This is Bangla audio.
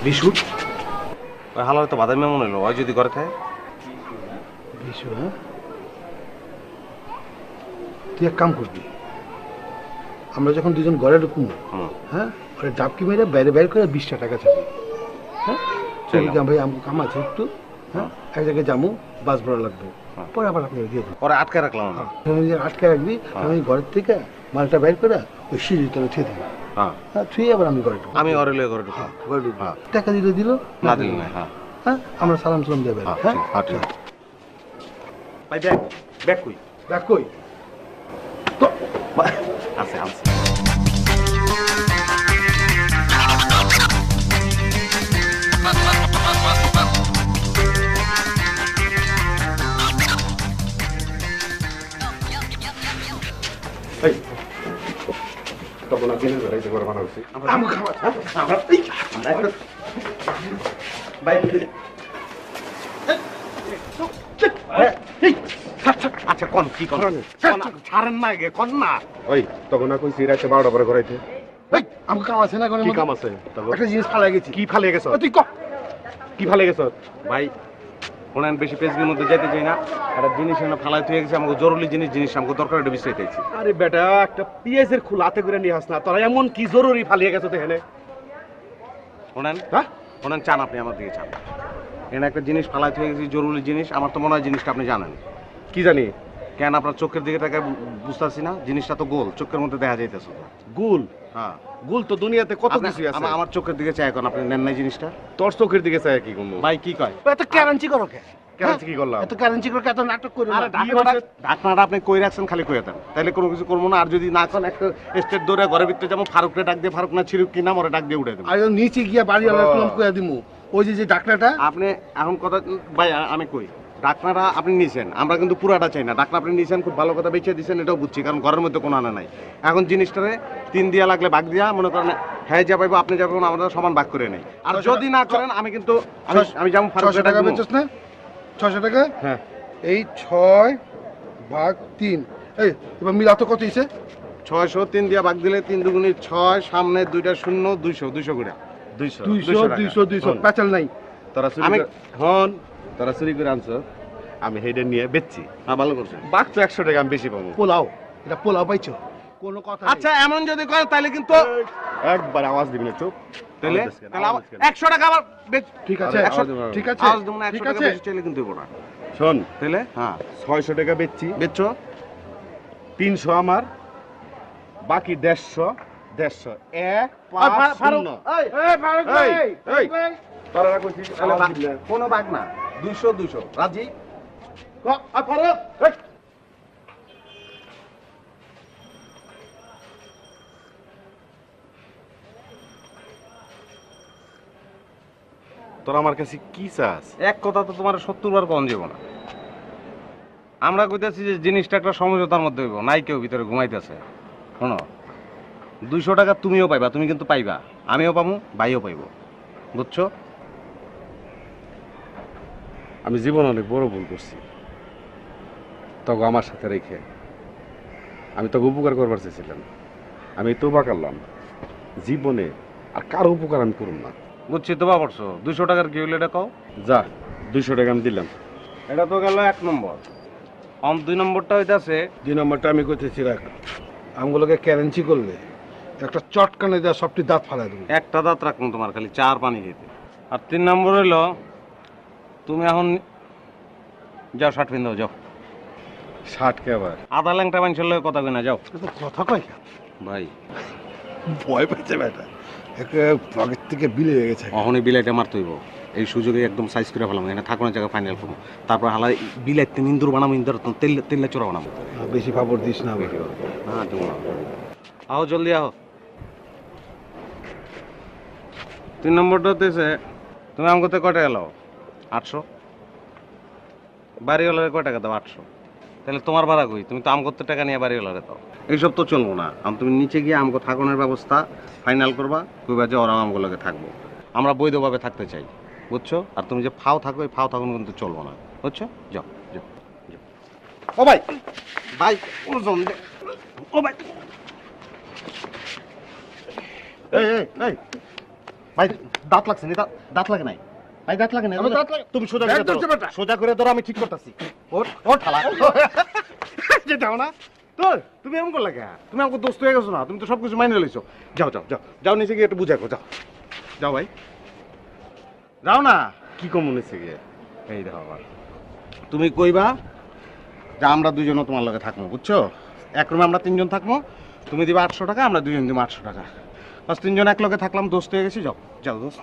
বিশু ওই হালার তো বাদামি মনে হলো ওই যদি করে থাকে বিশু, হ্যাঁ তুই এক কাম করবি, আমরা যখন দুজন ঘরে ঢুকবো, হ্যাঁ ওরা ডাবকি মেরে বাইরে বাইরে করে 20টা টাকা চাবি। হ্যাঁ ভাই আমাকে কাম আছে একটু, হ্যাঁ এক জায়গায় যাবো, বাস ভাড়া লাগবে, পরে আবার আপনাকে দিয়ে দেবো। ওরা আটকে রাখলাম না, আটকে রাখবি, আমি ঘরের থেকে মালটা বাইর করে ওই সিঁড়ির তলে ছুঁয়ে দেবো। হ্যাঁ ছুঁয়ে আবার আমি ঘরে ঢুকবো। আমি ওরে লয়ে ঘরে ঢুকবো। ঘরে ঢুকবো, টাকা দিলে দিল, না দিলে না। হ্যাঁ হ্যাঁ আমরা সালাম সালাম দেবে। হ্যাঁ আচ্ছা ভাই ব্যাগ ব্যাগ কই? দেখ কই আছে আছে। তখন আপনি বেড়াইতে করে বানাচ্ছি আচ্ছা কোন কি কোন ছাড়েন না গে কোন না। ওই তখন না কইছি রাতে 12টা পরে করাইতে। আমাকে কাম আছে না? কি কাম আছে? একটা জিনিস ফালাই গেছি। কি ফালিয়ে গেছ? তুই কি ফালিয়ে গেছ? ভাই শোনেন, বেশি পেজের মধ্যে যেতে চাই না। একটা জিনিস এনে ফালাই তুই গেছে, আমাকে জরুরি জিনিস আমাকে দরকার, এটা বিষয় চাইছি। আরে বেটা একটা পিএসের খুল হাতে করে নিয়ে আস না, তোরা এমন কি জরুরি ফালিয়ে গেছ দেখেনে? শোনেন হ্যাঁ শোনেন, চান আপনি আমার দিকে চান। এখানে একটা জিনিস ফালাই তুই গেছি, জরুরি জিনিস। আমার তো মনে হয় জিনিসটা আপনি জানেন। কি জানি? কেন আপনার চোখের দিকে তাকে বুঝতেছি না, জিনিসটা তো গোল, চোখের মধ্যে দেখা যাইতেছে। গুল? হ্যাঁ গুল তো দুনিয়াতে কত কিছু আছে। আমার চোখের দিকে চাই, এখন আপনি নেন নাই জিনিসটা। তোর চোখের দিকে চাই কি করবো? ভাই কি কয়? এত ক্যারেন্সি করো কে? কেন কি করলাম? এত ক্যারেন্সি করো, এত নাটক করো না। ঢাকনাটা আপনি কই রাখছেন, খালি কইয়া দেন, তাইলে কোনো কিছু করবো না। আর যদি না করেন, একটা স্টেট দৌড়ে ঘরের ভিতরে যেমন ফারুকরে ডাক দিয়ে, ফারুক না ছিরুক কি নাম, ওরা ডাক দিয়ে উঠে দেবো। আর নিচে গিয়া বাড়ি আলাদা কইয়া দিমু। ওই যে ডাকনাটা আপনি এখন কথা ভাই আমি কই, ডাকনাটা আপনি নিছেন, আমরা কিন্তু পুরাটা চাই না। ডাকনা আপনি নিছেন, খুব ভালো কথা বেঁচে দিচ্ছেন, এটাও বুঝছি, কারণ ঘরের মধ্যে কোনো আনা নাই। এখন জিনিসটারে 3 দিয়া লাগলে ভাগ দিয়া, মনে করেন হ্যাঁ যা পাইবো আপনি যাবেন, আমরা সমান ভাগ করে নেই। আর যদি না করেন, আমি কিন্তু আমি যেমন 600 টাকা বেচছ না? 600 টাকা? হ্যাঁ এই 6 ভাগ 3, এই এবার মিলা তো কত হইছে? 600 3 দিয়া ভাগ দিলে 3 দুগুণে 6, সামনে 2টা শূন্য, 200 করে 200 200 পেঁচাল নাই। তোরা চুরি আমি হন, তোরা চুরি করে আনছ, আমি হেডে নিয়ে বেচছি। হ্যাঁ ভালো করছেন। বাঘ তো 100 টাকা আমি বেশি পাবো। পোলাও, এটা পোলাও পাইছো? কোনো কথা আচ্ছা এমন যদি করেন তাহলে কিন্তু একবার আওয়াজ দিবি না, চুপ। তাহলে 100 টাকা আবার ঠিক আছে, ঠিক আছে, আওয়াজ দেবো না, 100 টাকা বেশি চাইলে কিন্তু দেবো না। শোন, তাহলে হ্যাঁ 600 টাকা বেচছি, বেচছো 300 আমার, বাকি 150 1 5 0। তোরা কইছিস কোনো ভাগ না, 200 রাজি? তোরা আমার কাছে কি চাস? এক কথা তো তোমার 70 বার কম যাব না। আমরা কইতাছি যে জিনিসটা একটা সমঝোতার মধ্যে হইব, নাই কেউ ভিতরে ঘুমাইতেছে। শোনো, 200 টাকা তুমিও পাইবা, তুমি কিন্তু পাইবা, আমিও পাবো, ভাইও পাইব, বুঝছো? আমি জীবন অনেক বড় ভুল করছি, তখন আমার সাথে রেখে। আমি তোকে উপকার করবার চেয়েছিলাম, আমি তোবা করলাম। জীবনে আর কারো উপকার আমি করুম না। বুঝছি, তো পারছো। 200 টাকার কি হইলো এটা কও? যা, 200 টাকা আমি দিলাম। এটা তো গেল 1 নম্বর। 2 নম্বরটা হইতাছে, 2 নম্বরটা আমি কইতেছি রাখ, আমগুলোকে ক্যারেন্সি করলে একটা চটকানে দেওয়া সবটি দাঁত ফালাই দেবো। একটা দাঁত রাখুন তোমার, খালি 4 পানি খেতে। আর 3 নম্বর হইলো, তুমি এখন যাও শার্ট পিন দাও, যাও। 60 কে আবার আধা ল্যাংটা মানুষের লগে কথা কই না, যাও। কথা কয় কেন ভাই ভয় পাইছে বেটা, একটা আগের থেকে বিলে হয়ে গেছে। অহনি বিলাইটা মারতে হইব, এই সুযোগে একদম সাইজ করে ফেলাম, এখানে থাকো না, জায়গা ফাইনাল করবো। তারপর হালাই বিলাইতে নিন্দুর বানাবো, ইন্দুর তেল চোরা বানাবো। বেশি ফাপড় দিস না বেশি। হ্যাঁ তুমি আও, জলদি আও। 3 নম্বরটা হতেছে, তুমি আমার কোথায় কয় টাকা লাও? 800। বাড়িওয়ালারে কয় টাকা দাও? 800। তাহলে তোমার ভাড়া কই? তুমি তো আম করতে টাকা নিয়ে বাড়িওয়ালারে দাও। এইসব তো চলবো না। তুমি নিচে গিয়ে আমগো থাকানোর ব্যবস্থা ফাইনাল করবা, কইবা যে ওরা আমগুলোকে থাকবো, আমরা বৈধভাবে থাকতে চাই, বুঝছো? আর তুমি যে ফাও থাকো, এই ফাও থাকুন কিন্তু চলবো না, বুঝছো? যাও যাও যাও। ও ভাই, ভাই ওজন দে। ও ভাই, এই ভাই দাঁত লাগছে না, দাঁত লাগে নাই ভাই, দাঁত লাগে না, আমার দাঁত লাগে। তুমি সোজা করে একদম ধরো, চেপাটা। সোজা করে ধরো, আমি ঠিক করতেছি। ওর ওর ঠালা যাও না তোর, তুমি এমন করলে কেন? তুমি আমাকে দোস্ত হয়ে গেছো না, তুমি তো সবকিছু মাইনে লইছো। যাও যাও যাও যাও, নিচে গিয়ে একটু বুঝাকো, যাও যাও ভাই, যাও না। কি কম মনে হচ্ছে গিয়ে? এই দেখো আবার তুমি কইবা যে আমরা দুজনও তোমার লগে থাকবো, বুঝছো? এক রুমে আমরা 3 জন থাকবো, তুমি দিবা 800 টাকা, আমরা 2 জন দিব 800 টাকা, বাস 3 জন এক লগে থাকলাম, দোস্ত হয়ে গেছি। যাও যাও দোস্ত।